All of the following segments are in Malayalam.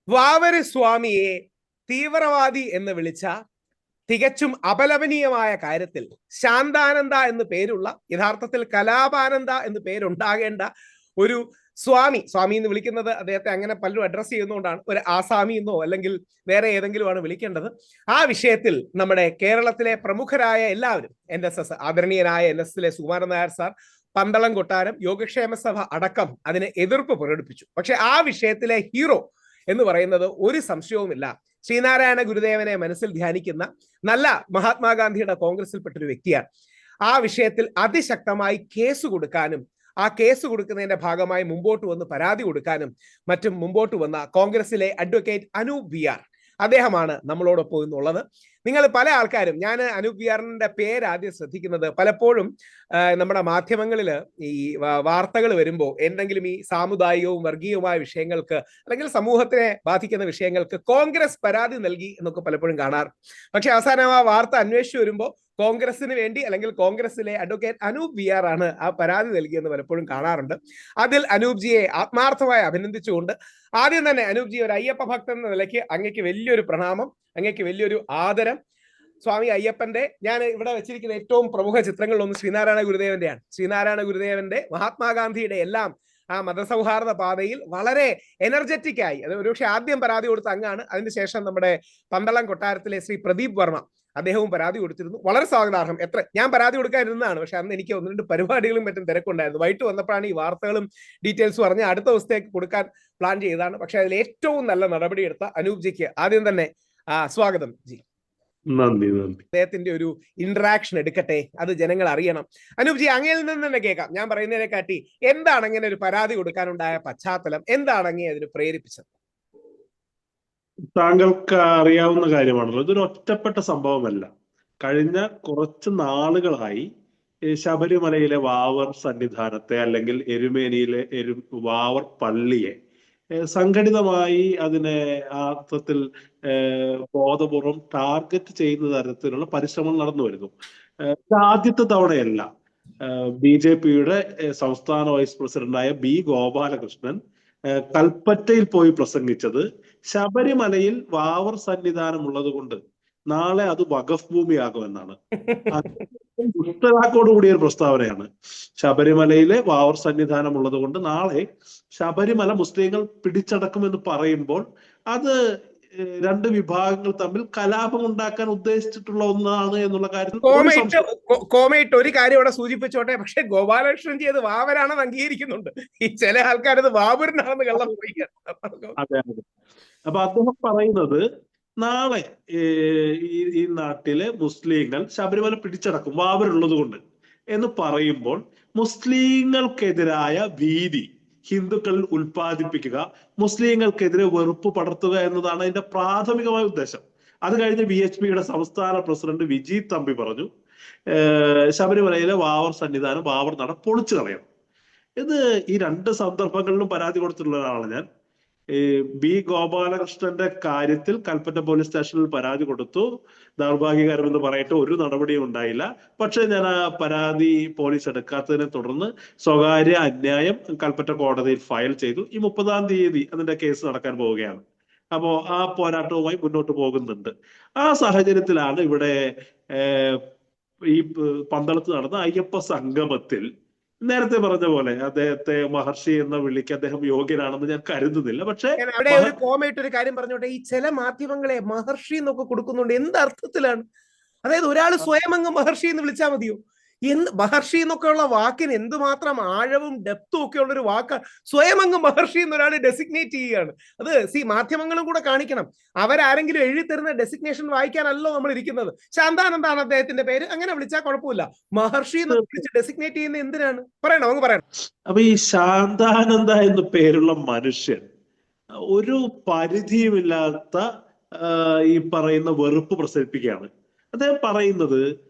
വാവര് സ്വാമിയെ തീവ്രവാദി എന്ന് വിളിച്ച തികച്ചും അപലപനീയമായ കാര്യത്തിൽ ശാന്താനന്ദ എന്ന് പേരുള്ള, യഥാർത്ഥത്തിൽ കലാപാനന്ദ എന്ന് പേരുണ്ടാകേണ്ട ഒരു സ്വാമി എന്ന് വിളിക്കുന്നത് അദ്ദേഹത്തെ അങ്ങനെ പലരും അഡ്രസ് ചെയ്യുന്നതുകൊണ്ടാണ്, ഒരു ആസാമി എന്നോ അല്ലെങ്കിൽ വേറെ ഏതെങ്കിലും ആണ് വിളിക്കേണ്ടത്. ആ വിഷയത്തിൽ നമ്മുടെ കേരളത്തിലെ പ്രമുഖരായ എല്ലാവരും, NSS ആദരണീയനായ NSSലെ സുകുമാരൻ നായർ സാർ, പന്തളം കൊട്ടാരം, യോഗക്ഷേമ സഭ അടക്കം അതിന് എതിർപ്പ് പ്രകടിപ്പിച്ചു. പക്ഷെ ആ വിഷയത്തിലെ ഹീറോ എന്ന് പറയുന്നത് ഒരു സംശയവുമില്ല ശ്രീനാരായണ ഗുരുദേവനെ മനസ്സിൽ ധ്യാനിക്കുന്ന നല്ല മഹാത്മാഗാന്ധിയുടെ കോൺഗ്രസിൽപ്പെട്ടൊരു വ്യക്തിയാണ്. ആ വിഷയത്തിൽ അതിശക്തമായി കേസ് കൊടുക്കാനും ആ കേസ് കൊടുക്കുന്നതിന്റെ ഭാഗമായി മുമ്പോട്ട് വന്ന് പരാതി കൊടുക്കാനും മറ്റും മുമ്പോട്ട് വന്ന കോൺഗ്രസിലെ അഡ്വക്കേറ്റ് അനൂപ് BR അദ്ദേഹമാണ് നമ്മളോടൊപ്പം ഇന്നുള്ളത്. നിങ്ങൾ പല ആൾക്കാരും, ഞാൻ അനൂപ് BRന്റെ പേര് ആദ്യം ശ്രദ്ധിക്കുന്നത് പലപ്പോഴും നമ്മുടെ മാധ്യമങ്ങളിൽ ഈ വാർത്തകൾ വരുമ്പോൾ എന്തെങ്കിലും ഈ സാമുദായികവും വർഗീയവുമായ വിഷയങ്ങൾക്ക് അല്ലെങ്കിൽ സമൂഹത്തിനെ ബാധിക്കുന്ന വിഷയങ്ങൾക്ക് കോൺഗ്രസ് പരാതി നൽകി എന്നൊക്കെ പലപ്പോഴും കാണാറ്. പക്ഷെ അവസാനം ആ വാർത്ത അന്വേഷിച്ച് വരുമ്പോൾ കോൺഗ്രസിന് വേണ്ടി അല്ലെങ്കിൽ കോൺഗ്രസിലെ അഡ്വക്കേറ്റ് അനൂപ് BR ആണ് ആ പരാതി നൽകിയെന്ന് പലപ്പോഴും കാണാറുണ്ട്. അതിൽ അനൂപ്ജിയെ ആത്മാർത്ഥമായി അഭിനന്ദിച്ചുകൊണ്ട് ആദ്യം തന്നെ അനൂപ്ജി, ഒരു അയ്യപ്പ ഭക്തൻ എന്ന നിലയ്ക്ക് അങ്ങേക്ക് വലിയൊരു പ്രണാമം, അങ്ങേക്ക് വലിയൊരു ആദരം. സ്വാമി അയ്യപ്പന്റെ ഞാൻ ഇവിടെ വെച്ചിരിക്കുന്ന ഏറ്റവും പ്രമുഖ ചിത്രങ്ങളിലൊന്ന് ശ്രീനാരായണ ഗുരുദേവന്റെയാണ്. ശ്രീനാരായണ ഗുരുദേവന്റെ, മഹാത്മാഗാന്ധിയുടെ എല്ലാം ആ മതസൗഹാർദ്ദ പാതയിൽ വളരെ എനർജറ്റിക് ആയി, അത് ഒരുപക്ഷെ ആദ്യം പരാതി കൊടുത്ത അങ്ങാണ്. അതിനുശേഷം നമ്മുടെ പന്തളം കൊട്ടാരത്തിലെ ശ്രീ പ്രദീപ് വർമ്മ അദ്ദേഹവും പരാതി കൊടുത്തിരുന്നു. വളരെ സ്വാഗതാർഹം. ഞാൻ പരാതി കൊടുക്കാനിരുന്നതാണ്, പക്ഷെ അന്ന് എനിക്ക് 1-2 പരിപാടികളും മറ്റും തിരക്കുണ്ടായിരുന്നു. വൈകിട്ട് വന്നപ്പോഴാണ് ഈ വാർത്തകളും ഡീറ്റെയിൽസ് പറഞ്ഞ് അടുത്ത ദിവസത്തേക്ക് കൊടുക്കാൻ പ്ലാൻ ചെയ്തതാണ്. പക്ഷെ അതിൽ ഏറ്റവും നല്ല നടപടി എടുത്ത അനൂപ്ജിക്ക് ആദ്യം തന്നെ സ്വാഗതം ജി. നന്ദി. അദ്ദേഹത്തിന്റെ ഒരു ഇന്ററാക്ഷൻ എടുക്കട്ടെ, അത് ജനങ്ങൾ അറിയണം. അനൂപ്ജി, അങ്ങയിൽ നിന്ന് തന്നെ കേൾക്കാം. ഞാൻ പറയുന്നതിനെ കാട്ടി എന്താണ് അങ്ങനെ ഒരു പരാതി കൊടുക്കാനുണ്ടായ പശ്ചാത്തലം, എന്താണ് അങ്ങേ അതിന് പ്രേരിപ്പിച്ചത്? താങ്കൾക്ക് അറിയാവുന്ന കാര്യമാണല്ലോ, ഇതൊരു ഒറ്റപ്പെട്ട സംഭവമല്ല. കഴിഞ്ഞ കുറച്ച് നാളുകളായി ശബരിമലയിലെ വാവർ സന്നിധാനത്തെ അല്ലെങ്കിൽ എരുമേനിയിലെ വാവർ പള്ളിയെ സംഘടിതമായി അതിനെ അർത്ഥത്തിൽ ബോധപൂർവം ടാർഗറ്റ് ചെയ്യുന്ന തരത്തിലുള്ള പരിശ്രമം നടന്നു വരുന്നു. ആദ്യത്തെ തവണയല്ല. BJPയുടെ സംസ്ഥാന വൈസ് പ്രസിഡന്റായ B. ഗോപാലകൃഷ്ണൻ കൽപ്പറ്റയിൽ പോയി പ്രസംഗിച്ചത് ശബരിമലയിൽ വാവർ സന്നിധാനം ഉള്ളത് കൊണ്ട് നാളെ അത് വഖഫ് ഭൂമിയാകുമെന്നാണ്. കൂടിയ ഒരു പ്രസ്താവനയാണ്. ശബരിമലയിലെ വാവർ സന്നിധാനം ഉള്ളത് കൊണ്ട് നാളെ ശബരിമല മുസ്ലിങ്ങൾ പിടിച്ചടക്കുമെന്ന് പറയുമ്പോൾ അത് രണ്ട് വിഭാഗങ്ങൾ തമ്മിൽ കലാപം ഉണ്ടാക്കാൻ ഉദ്ദേശിച്ചിട്ടുള്ള ഒന്നാണ് എന്നുള്ള കാര്യത്തിൽ കോമയിട്ട് ഒരു കാര്യം ഇവിടെ സൂചിപ്പിച്ചോട്ടെ. പക്ഷെ ഗോപാലകൃഷ്ണൻ ചെയ്ത് വാവരാണെന്ന് അംഗീകരിക്കുന്നുണ്ട്. ഈ ചില ആൾക്കാരത് വാവൂരിനാണെന്ന് കള്ളം പറയുകയാണ്. അതെ അതെ. അപ്പൊ അദ്ദേഹം പറയുന്നത് നാളെ ഈ നാട്ടിലെ മുസ്ലിങ്ങൾ ശബരിമല പിടിച്ചടക്കും വാവരുള്ളത് കൊണ്ട് എന്ന് പറയുമ്പോൾ മുസ്ലിങ്ങൾക്കെതിരായ ഭീതി ഹിന്ദുക്കളിൽ ഉൽപ്പാദിപ്പിക്കുക, മുസ്ലിങ്ങൾക്കെതിരെ വെറുപ്പ് പടർത്തുക എന്നതാണ് അതിന്റെ പ്രാഥമികമായ ഉദ്ദേശം. അത് കഴിഞ്ഞ് BHPയുടെ സംസ്ഥാന പ്രസിഡന്റ് വിജീത് തമ്പി പറഞ്ഞു ശബരിമലയിലെ വാവർ സന്നിധാനം, വാവർ നട പൊളിച്ചു കളയണം. ഇത് ഈ രണ്ട് സന്ദർഭങ്ങളിലും പരാതി കൊടുത്തിട്ടുള്ള ഒരാളാണ് ഞാൻ. B. ഗോപാലകൃഷ്ണന്റെ കാര്യത്തിൽ കൽപ്പറ്റ പോലീസ് സ്റ്റേഷനിൽ പരാതി കൊടുത്തു. ദൗർഭാഗ്യകരമെന്ന് പറയട്ടെ, ഒരു നടപടിയും ഉണ്ടായില്ല. പക്ഷെ ഞാൻ ആ പരാതി പോലീസ് എടുക്കാത്തതിനെ തുടർന്ന് സ്വകാര്യ അന്യായം കൽപ്പറ്റ കോടതിയിൽ ഫയൽ ചെയ്തു. ഈ 30-ാം തീയതി അതിന്റെ കേസ് നടക്കാൻ പോവുകയാണ്. അപ്പോ ആ പോരാട്ടവുമായി മുന്നോട്ട് പോകുന്നുണ്ട്. ആ സാഹചര്യത്തിലാണ് ഇവിടെ ഈ പന്തളത്ത് നടന്ന അയ്യപ്പ സംഗമത്തിൽ നേരത്തെ പറഞ്ഞ പോലെ അദ്ദേഹത്തെ മഹർഷി എന്ന വിളിക്ക് അദ്ദേഹം യോഗ്യനാണെന്ന് ഞാൻ കരുതുന്നില്ല. പക്ഷെ അവിടെ ഒരു കോമയിട്ട് ഒരു കാര്യം പറഞ്ഞോട്ടെ, ഈ ചില മാധ്യമങ്ങളെ മഹർഷി എന്നൊക്കെ കൊടുക്കുന്നുണ്ട്. എന്ത് അർത്ഥത്തിലാണ്? അതായത് ഒരാൾ സ്വയം അങ്ങ് മഹർഷി എന്ന് വിളിച്ചാൽ മതിയോ? മഹർഷി എന്നൊക്കെ ഉള്ള വാക്കിന് എന്തുമാത്രം ആഴവും ഡെപ്തും ഒക്കെ ഉള്ള ഒരു വാക്കാണ്. സ്വയം അങ്ങ് മഹർഷി എന്നൊരാൾ ഡെസിഗ്നേറ്റ് ചെയ്യുകയാണ്. അത് മാധ്യമങ്ങളും കൂടെ കാണിക്കണം. അവരാരെങ്കിലും എഴുതി തരുന്ന ഡെസിഗ്നേഷൻ വായിക്കാനല്ലോ നമ്മൾ ഇരിക്കുന്നത്. ശാന്താനന്ദാണ് അദ്ദേഹത്തിന്റെ പേര്, അങ്ങനെ വിളിച്ചാൽ കുഴപ്പമില്ല. മഹർഷി എന്ന് വിളിച്ച് ഡെസിഗ്നേറ്റ് ചെയ്യുന്ന എന്തിനാണ്? പറയണം, നമുക്ക് പറയണം. അപ്പൊ ഈ ശാന്താനന്ദ എന്ന് പേരുള്ള മനുഷ്യൻ ഒരു പരിധിയുമില്ലാത്ത ഈ പറയുന്ന വെറുപ്പ് പ്രസരിപ്പിക്കുകയാണ്. അദ്ദേഹം പറയുന്നത്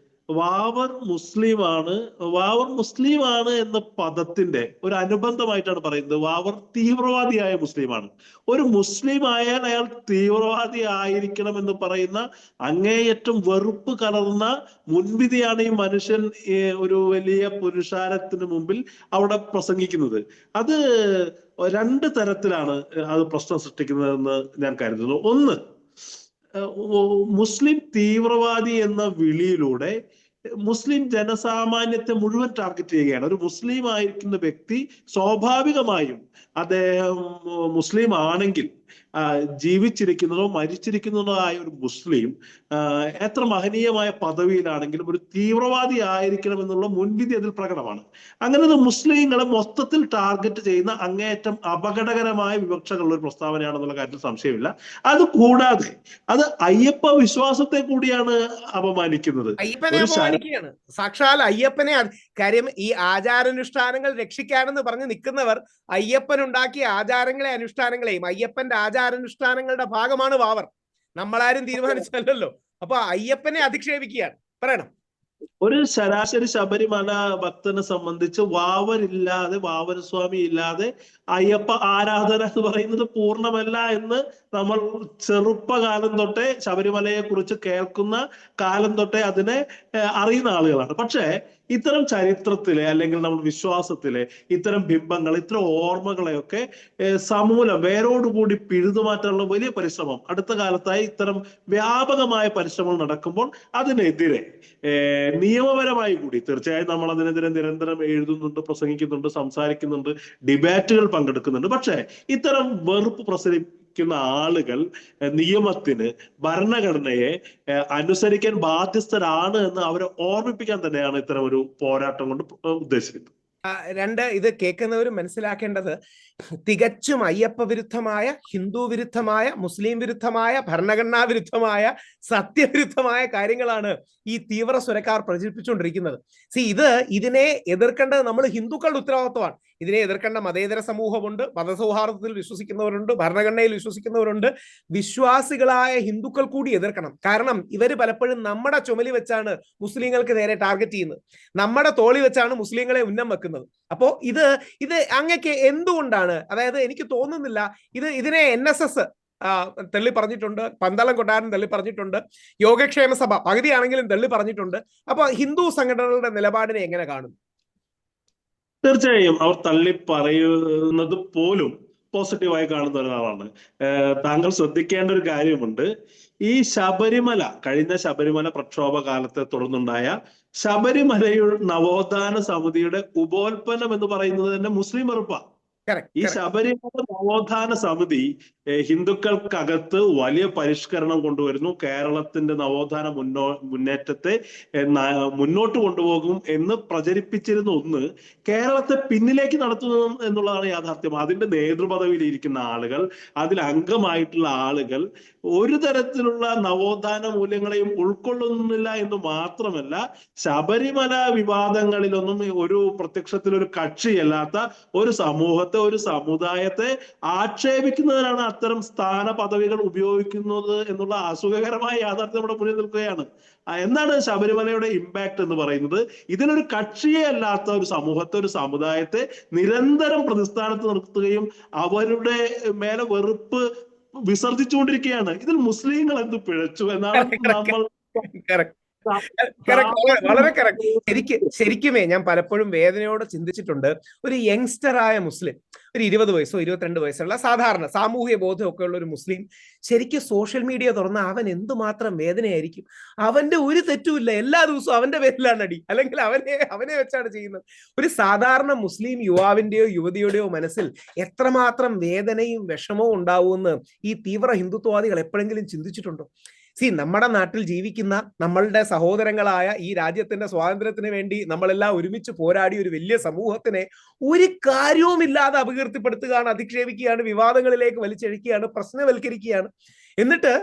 വാവർ മുസ്ലിമാണ്, വാവർ മുസ്ലിമാണ് എന്ന പദത്തിന്റെ ഒരു അനുബന്ധമായിട്ടാണ് പറയുന്നത് വാവർ തീവ്രവാദിയായ മുസ്ലിമാണ്. ഒരു മുസ്ലിം ആയാൽ അയാൾ തീവ്രവാദി ആയിരിക്കണം എന്ന് പറയുന്ന അങ്ങേയറ്റം വെറുപ്പ് കലർന്ന മുൻവിധിയാണ് ഈ മനുഷ്യൻ ഒരു വലിയ പുരുഷാരത്തിന് മുമ്പിൽ അവിടെ പ്രസംഗിക്കുന്നത്. അത് രണ്ട് തരത്തിലാണ് അത് പ്രശ്നം സൃഷ്ടിക്കുന്നതെന്ന് ഞാൻ കരുതുന്നു. ഒന്ന്, മുസ്ലിം തീവ്രവാദി എന്ന വിളിയിലൂടെ മുസ്ലിം ജനസാമാന്യത്തെ മുഴുവൻ ടാർഗറ്റ് ചെയ്യുകയാണ്. ഒരു മുസ്ലിം ആയിരിക്കുന്ന വ്യക്തി സ്വാഭാവികമായും അദ്ദേഹം മുസ്ലിം ആണെങ്കിൽ, ജീവിച്ചിരിക്കുന്നതോ മരിച്ചിരിക്കുന്നതോ ആയ ഒരു മുസ്ലിം എത്ര മഹനീയമായ പദവിയിലാണെങ്കിലും ഒരു തീവ്രവാദി ആയിരിക്കണം എന്നുള്ള മുൻവിധി അതിൽ പ്രകടമാണ്. അങ്ങനെ മുസ്ലിങ്ങളെ മൊത്തത്തിൽ ടാർഗറ്റ് ചെയ്യുന്ന അങ്ങേയറ്റം അപകടകരമായ വിവക്ഷകളുള്ള ഒരു പ്രസ്താവനയാണെന്നുള്ള കാര്യത്തിൽ സംശയമില്ല. അത് കൂടാതെ അത് അയ്യപ്പ വിശ്വാസത്തെ കൂടിയാണ് അപമാനിക്കുന്നത്. സാക്ഷാൽ അയ്യപ്പനെ. കാര്യം ഈ ആചാരാനുഷ്ഠാനങ്ങൾ രക്ഷിക്കാനെന്ന് പറഞ്ഞ് നിൽക്കുന്നവർ അയ്യപ്പനുണ്ടാക്കിയ ആചാരങ്ങളെ അനുഷ്ഠാനങ്ങളെയും അയ്യപ്പന്റെ ആചാരാനുഷ്ഠാനങ്ങളുടെ ഭാഗമാണ് വാവർ. നമ്മളാരും തീരുമാനിച്ചല്ലോ. അപ്പൊ അയ്യപ്പനെ അധിക്ഷേപിക്കുകയാണ്. പറയണം. ഒരു ശരാശരി ശബരിമല ഭക്തനെ സംബന്ധിച്ച് വാവരില്ലാതെ, വാവരസ്വാമി ഇല്ലാതെ അയ്യപ്പ ആരാധന എന്ന് പറയുന്നത് പൂർണ്ണമല്ല എന്ന് നമ്മൾ ചെറുപ്പകാലം തൊട്ടേ ശബരിമലയെ കുറിച്ച് കേൾക്കുന്ന കാലം തൊട്ടേ അതിനെ അറിയുന്ന ആളുകളാണ്. പക്ഷേ ഇത്തരം ചരിത്രത്തിലെ അല്ലെങ്കിൽ നമ്മുടെ വിശ്വാസത്തിലെ ഇത്തരം ബിംബങ്ങൾ, ഇത്തരം ഓർമ്മകളെയൊക്കെ സമൂലം വേരോടുകൂടി പിഴുതുമാറ്റാനുള്ള വലിയ പരിശ്രമം അടുത്ത കാലത്തായി ഇത്തരം വ്യാപകമായ പരിശ്രമം നടക്കുമ്പോൾ അതിനെതിരെ നിയമപരമായി കൂടി തീർച്ചയായും നമ്മൾ അതിനെതിരെ നിരന്തരം എഴുതുന്നുണ്ട്, പ്രസംഗിക്കുന്നുണ്ട്, സംസാരിക്കുന്നുണ്ട്, ഡിബേറ്റുകൾ പങ്കെടുക്കുന്നുണ്ട്. പക്ഷേ ഇത്തരം വെറുപ്പ് പ്രസരിക്കുന്ന ആളുകൾ നിയമത്തിന്, ഭരണഘടനയെ അനുസരിക്കാൻ ബാധ്യസ്ഥരാണ് എന്ന് അവരെ ഓർമ്മിപ്പിക്കാൻ തന്നെയാണ് ഇത്തരം ഒരു പോരാട്ടം കൊണ്ട് ഉദ്ദേശിക്കുന്നത്. രണ്ട്, ഇത് കേൾക്കുന്നവരും മനസ്സിലാക്കേണ്ടത് തികച്ചും അയ്യപ്പ വിരുദ്ധമായ, ഹിന്ദു വിരുദ്ധമായ, മുസ്ലിം വിരുദ്ധമായ, ഭരണഘടനാ വിരുദ്ധമായ, സത്യവിരുദ്ധമായ കാര്യങ്ങളാണ് ഈ തീവ്ര സ്വരക്കാർ പ്രചരിപ്പിച്ചുകൊണ്ടിരിക്കുന്നത്. ഇതിനെ എതിർക്കേണ്ടത് നമ്മൾ ഹിന്ദുക്കളുടെ ഉത്തരവാദിത്വമാണ്. ഇതിനെ എതിർക്കേണ്ട മതേതര സമൂഹമുണ്ട്, മതസൗഹാർദ്ദത്തിൽ വിശ്വസിക്കുന്നവരുണ്ട്, ഭരണഘടനയിൽ വിശ്വസിക്കുന്നവരുണ്ട്. വിശ്വാസികളായ ഹിന്ദുക്കൾ കൂടി എതിർക്കണം. കാരണം ഇവര് പലപ്പോഴും നമ്മുടെ ചുമലി വെച്ചാണ് മുസ്ലിങ്ങൾക്ക് നേരെ ടാർഗറ്റ് ചെയ്യുന്നത്, നമ്മുടെ തോളി വെച്ചാണ് മുസ്ലിങ്ങളെ ഉന്നം വെക്കുന്നത്. അപ്പോ ഇത് അങ്ങക്ക് എന്തുകൊണ്ടാണ്, അതായത് എനിക്ക് തോന്നുന്നില്ല, ഇതിനെ NSS തള്ളി പറഞ്ഞിട്ടുണ്ട്, പന്തളം കൊട്ടാരൻ തള്ളി പറഞ്ഞിട്ടുണ്ട്, യോഗക്ഷേമ സഭ പകുതിയാണെങ്കിലും തള്ളി പറഞ്ഞിട്ടുണ്ട്. അപ്പൊ ഹിന്ദു സംഘടനകളുടെ നിലപാടിനെ എങ്ങനെ കാണുന്നു? തീർച്ചയായും അവർ തള്ളി പറയുന്നത് പോലും പോസിറ്റീവായി കാണുന്ന ഒരാളാണ്. താങ്കൾ ശ്രദ്ധിക്കേണ്ട ഒരു കാര്യമുണ്ട്. ഈ കഴിഞ്ഞ ശബരിമല പ്രക്ഷോഭ കാലത്തെ തുടർന്നുണ്ടായ ശബരിമലയുടെ നവോത്ഥാന സമിതിയുടെ ഉപോൽപ്പന്നം എന്ന് പറയുന്നത് തന്നെ മുസ്ലിം വെറുപ്പാണ്. ഈ ശബരിമല നവോത്ഥാന സമിതി ഹിന്ദുക്കൾക്കകത്ത് വലിയ പരിഷ്കരണം കൊണ്ടുവരുന്നു, കേരളത്തിന്റെ നവോത്ഥാന മുന്നേറ്റത്തെ മുന്നോട്ട് കൊണ്ടുപോകും എന്ന് പ്രചരിപ്പിച്ചിരുന്ന ഒന്ന് കേരളത്തെ പിന്നിലേക്ക് നടത്തുന്നു എന്നുള്ളതാണ് യാഥാർത്ഥ്യം. അതിന്റെ നേതൃപദവിയിൽ ഇരിക്കുന്ന ആളുകൾ, അതിൽ അംഗമായിട്ടുള്ള ആളുകൾ ഒരു തരത്തിലുള്ള നവോത്ഥാന മൂല്യങ്ങളെയും ഉൾക്കൊള്ളുന്നില്ല എന്ന് മാത്രമല്ല, ശബരിമല വിവാദങ്ങളിലൊന്നും ഒരു പ്രത്യക്ഷത്തിൽ ഒരു കക്ഷിയല്ലാത്ത ഒരു സമൂഹത്തെ, ഒരു സമുദായത്തെ ആക്ഷേപിക്കുന്നതിനാണ് അത്തരം സ്ഥാന പദവികൾ ഉപയോഗിക്കുന്നത് എന്നുള്ള അസുഖകരമായ യാഥാർത്ഥ്യം നമ്മുടെ മുന്നിൽ നിൽക്കുകയാണ്. എന്താണ് ശബരിമലയുടെ ഇമ്പാക്ട് എന്ന് പറയുന്നത്? ഇതിനൊരു കക്ഷിയെ അല്ലാത്ത ഒരു സമൂഹത്തെ, ഒരു സമുദായത്തെ നിരന്തരം പ്രതിസ്ഥാനത്ത് നിർത്തുകയും അവരുടെ മേലെ വെറുപ്പ് വിസർജിച്ചുകൊണ്ടിരിക്കുകയാണ്. ഇതിൽ മുസ്ലിങ്ങൾ എന്ത് പിഴച്ചു എന്നാണ് നമ്മൾ വളരെ കറക്റ്റ്. ശരിക്കുമേ ഞാൻ പലപ്പോഴും വേദനയോടെ ചിന്തിച്ചിട്ടുണ്ട്. ഒരു യങ്സ്റ്ററായ മുസ്ലിം, ഒരു 20 വയസ്സോ 22 വയസ്സുള്ള സാധാരണ സാമൂഹ്യ ബോധമൊക്കെ ഉള്ള ഒരു മുസ്ലിം ശരിക്കും സോഷ്യൽ മീഡിയ തുറന്ന അവൻ എന്തുമാത്രം വേദനയായിരിക്കും. അവന്റെ ഒരു തെറ്റുമില്ല, എല്ലാ ദിവസവും അവന്റെ പേരിലാണ് അടി, അല്ലെങ്കിൽ അവനെ വെച്ചാണ് ചെയ്യുന്നത്. ഒരു സാധാരണ മുസ്ലിം യുവാവിന്റെയോ യുവതിയുടെയോ മനസ്സിൽ എത്രമാത്രം വേദനയും വിഷമവും ഉണ്ടാവുമെന്ന് ഈ തീവ്ര ഹിന്ദുത്വവാദികൾ എപ്പോഴെങ്കിലും ചിന്തിച്ചിട്ടുണ്ടോ? നമ്മുടെ നാട്ടിൽ ജീവിക്കുന്ന നമ്മളുടെ സഹോദരങ്ങളായ, ഈ രാജ്യത്തിന്റെ സ്വാതന്ത്ര്യത്തിന് വേണ്ടി നമ്മളെല്ലാം ഒരുമിച്ച് പോരാടി ഒരു വലിയ സമൂഹത്തിനെ ഒരു കാര്യവുമില്ലാതെ അപകീർത്തിപ്പെടുത്തുകയാണ്, അധിക്ഷേപിക്കുകയാണ്, വിവാദങ്ങളിലേക്ക് വലിച്ചഴിക്കുകയാണ്, പ്രശ്നവൽക്കരിക്കുകയാണ്, എന്നിട്ട്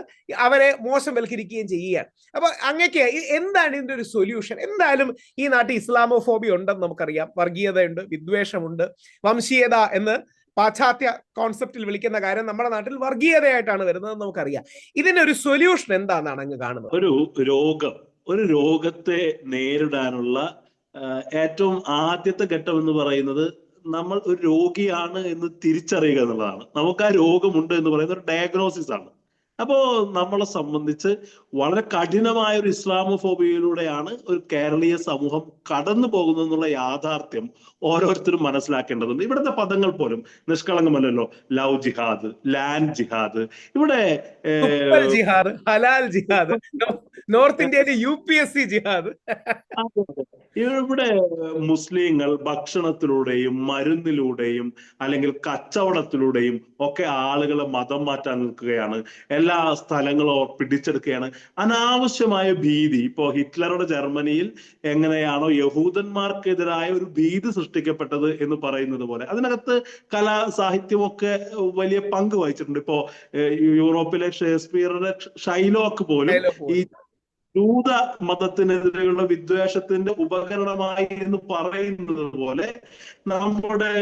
അവരെ മോശംവൽക്കരിക്കുകയും ചെയ്യുകയാണ്. അപ്പൊ അങ്ങക്ക് എന്താണ് ഇതിന്റെ ഒരു സൊല്യൂഷൻ? എന്തായാലും ഈ നാട്ടിൽ ഇസ്ലാമോഫോബിയ ഉണ്ടെന്ന് നമുക്കറിയാം, വർഗീയതയുണ്ട്, വിദ്വേഷമുണ്ട്, വംശീയത എന്ന് പാശ്ചാത്യ കോൺസെപ്റ്റിൽ വിളിക്കുന്ന കാര്യം നമ്മുടെ നാട്ടിൽ വർഗീയതയായിട്ടാണ് വരുന്നത് നമുക്കറിയാം. ഇതിനൊരു സൊല്യൂഷൻ എന്താണെന്നാണ് അങ്ങ് കാണുന്നത്? ഒരു രോഗം ഒരു രോഗത്തെ നേരിടാനുള്ള ഏറ്റവും ആദ്യത്തെ ഘട്ടം എന്ന് പറയുന്നത് നമ്മൾ ഒരു രോഗിയാണ് എന്ന് തിരിച്ചറിയുക എന്നുള്ളതാണ്. നമുക്ക് ആ രോഗമുണ്ട് എന്ന് പറയുന്ന ഒരു ഡയഗ്നോസിസ് ആണ്. അപ്പോ നമ്മളെ സംബന്ധിച്ച് വളരെ കഠിനമായ ഒരു ഇസ്ലാമോഫോബിയയിലൂടെയാണ് ഒരു കേരളീയ സമൂഹം കടന്നു പോകുന്നത് എന്നുള്ള യാഥാർത്ഥ്യം ഓരോരുത്തരും മനസ്സിലാക്കേണ്ടതുണ്ട്. ഇവിടുത്തെ പദങ്ങൾ പോലും നിഷ്കളങ്കമല്ലല്ലോ. ലവ് ജിഹാദ്, ലാൻഡ് ജിഹാദ്, ഇവിടെ ജിഹാദ്, ഹലാൽ ജിഹാദ്, നോർത്ത് ഇന്ത്യയിലെ UPSC ജിഹാദ്. ഇവിടെ മുസ്ലിങ്ങൾ ഭക്ഷണത്തിലൂടെയും മരുന്നിലൂടെയും അല്ലെങ്കിൽ കച്ചവടത്തിലൂടെയും ഒക്കെ ആളുകളെ മതം മാറ്റാൻ നിൽക്കുകയാണ്. എല്ലാ സ്ഥലങ്ങളും പിടിച്ചെടുക്കുകയാണ്. അനാവശ്യമായ ഭീതി. ഇപ്പോ ഹിറ്റ്ലറുടെ ജർമ്മനിയിൽ എങ്ങനെയാണോ യഹൂദന്മാർക്കെതിരായ ഒരു ഭീതി സൃഷ്ടിക്കപ്പെട്ടത് എന്ന് പറയുന്നത് പോലെ അതിനകത്ത് കലാ സാഹിത്യമൊക്കെ വലിയ പങ്ക് വഹിച്ചിട്ടുണ്ട്. ഇപ്പോ യൂറോപ്പിലെ ഷേക്സ്പിയറുടെ ഷൈലോക്ക് പോലും ഈ ജൂത മതത്തിനെതിരെയുള്ള വിദ്വേഷത്തിന്റെ ഉപകരണമായി എന്ന് പറയുന്നത് പോലെ നമ്മുടെ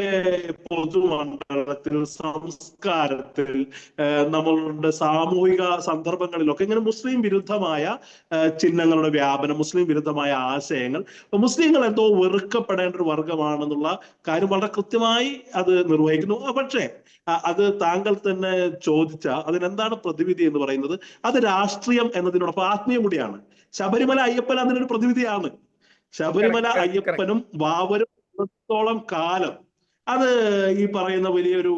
പൊതുമണ്ഡലത്തിൽ, സംസ്കാരത്തിൽ, നമ്മളുടെ സാമൂഹിക സന്ദർഭങ്ങളിലൊക്കെ ഇങ്ങനെ മുസ്ലിം വിരുദ്ധമായ ചിഹ്നങ്ങളുടെ വ്യാപനം, മുസ്ലിം വിരുദ്ധമായ ആശയങ്ങൾ, മുസ്ലിങ്ങൾ എന്തോ വെറുക്കപ്പെടേണ്ട ഒരു വർഗമാണെന്നുള്ള കാര്യം വളരെ കൃത്യമായി അത് നിർവഹിക്കുന്നു. പക്ഷേ അത് താങ്കൾ തന്നെ ചോദിച്ച അതിനെന്താണ് പ്രതിവിധി എന്ന് പറയുന്നത്, അത് രാഷ്ട്രീയം എന്നതിനോടൊപ്പം ആത്മീയം കൂടിയാണ്. ശബരിമല അയ്യപ്പൻ അതിനൊരു പ്രതിവിധിയാണ്. ശബരിമല അയ്യപ്പനും വാവരും ത്തോളം കാലം അത് ഈ പറയുന്ന വലിയൊരു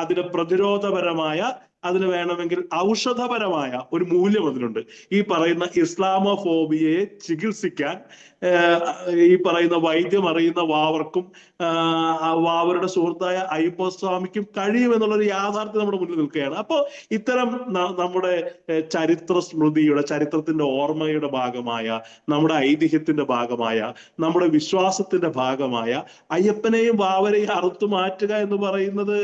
അതിന് പ്രതിരോധപരമായ, അതിന് വേണമെങ്കിൽ ഔഷധപരമായ ഒരു മൂല്യം അതിലുണ്ട്. ഈ പറയുന്ന ഇസ്ലാമോഫോബിയയെ ചികിത്സിക്കാൻ ഈ പറയുന്ന വൈദ്യം അറിയുന്ന വാവർക്കും വാവരുടെ സുഹൃത്തായ അയ്യപ്പസ്വാമിക്കും കഴിയുമെന്നുള്ളൊരു യാഥാർത്ഥ്യം നമ്മുടെ മുന്നിൽ നിൽക്കുകയാണ്. അപ്പോൾ ഇത്തരം നമ്മുടെ ചരിത്ര സ്മൃതിയുടെ, ചരിത്രത്തിന്റെ ഓർമ്മയുടെ ഭാഗമായ, നമ്മുടെ ഐതിഹ്യത്തിന്റെ ഭാഗമായ, നമ്മുടെ വിശ്വാസത്തിന്റെ ഭാഗമായ അയ്യപ്പനെയും വാവരെയും അറുത്തു മാറ്റുക എന്ന് പറയുന്നത്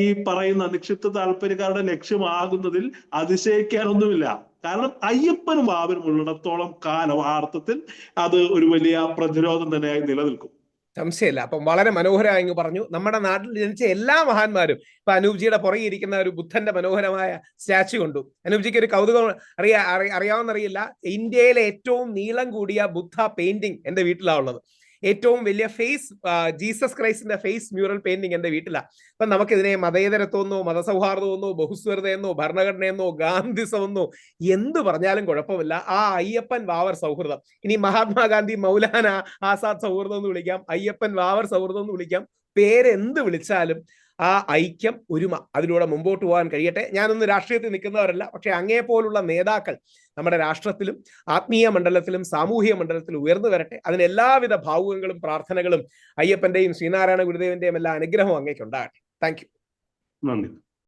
ഈ പറയുന്ന നിക്ഷിപ്ത താല്പര്യക്കാരുടെ ലക്ഷ്യമാകുന്നതിൽ അതിശയിക്കാനൊന്നുമില്ല. കാരണം അയ്യപ്പനും വാവരും ഉള്ളിടത്തോളം കാലം ആ അർത്ഥത്തിൽ അത് ഒരു വലിയ പ്രതിരോധം തന്നെയായി നിലനിൽക്കും. സംശയമില്ല. അപ്പം വളരെ മനോഹരമായി പറഞ്ഞു. നമ്മുടെ നാട്ടിൽ ജനിച്ച എല്ലാ മഹാന്മാരും, ഇപ്പൊ അനൂപ്ജിയുടെ പുറകെ ഇരിക്കുന്ന ഒരു ബുദ്ധന്റെ മനോഹരമായ സ്റ്റാച്യു കൊണ്ടു. അനൂപ്ജിക്ക് ഒരു കൗതുകം അറിയാവുന്നറിയില്ല, ഇന്ത്യയിലെ ഏറ്റവും നീളം കൂടിയ ബുദ്ധ പെയിന്റിംഗ് എന്റെ വീട്ടിലാണ് ഉള്ളത്. ഏറ്റവും വലിയ ഫേസ് ജീസസ് ക്രൈസ്റ്റിന്റെ ഫേസ് മ്യൂറൽ പെയിന്റിംഗ് എന്റെ വീട്ടിലാണ്. അപ്പൊ നമുക്കിതിനെ മതേതരത്വമെന്നോ മതസൗഹാർദ്ദമെന്നോ ബഹുസ്വരതയെന്നോ ഭരണഘടനയെന്നോ ഗാന്ധിസമെന്നോ എന്തു പറഞ്ഞാലും കുഴപ്പമില്ല. ആ അയ്യപ്പൻ വാവർ സൗഹൃദം, ഇനി മഹാത്മാഗാന്ധി മൗലാന ആസാദ് സൗഹൃദം എന്ന് വിളിക്കാം, അയ്യപ്പൻ വാവർ സൗഹൃദം എന്ന് വിളിക്കാം, പേരെന്ത് വിളിച്ചാലും ആ ഐക്യം, ഒരുമ, അതിലൂടെ മുമ്പോട്ട് പോകാൻ കഴിയട്ടെ. ഞാനൊന്ന് രാഷ്ട്രീയത്തിൽ നിൽക്കുന്നവരല്ല, പക്ഷെ അങ്ങേ പോലുള്ള നേതാക്കൾ നമ്മുടെ രാഷ്ട്രത്തിലും ആത്മീയ മണ്ഡലത്തിലും സാമൂഹിക മണ്ഡലത്തിലും ഉയർന്നു വരട്ടെ. അതിന് എല്ലാവിധ ഭാവുകങ്ങളും പ്രാർത്ഥനകളും അയ്യപ്പന്റെയും ശ്രീനാരായണ ഗുരുദേവന്റെയും എല്ലാ അനുഗ്രഹവും അങ്ങേക്ക് ഉണ്ടാകട്ടെ. Thank you. നന്ദി.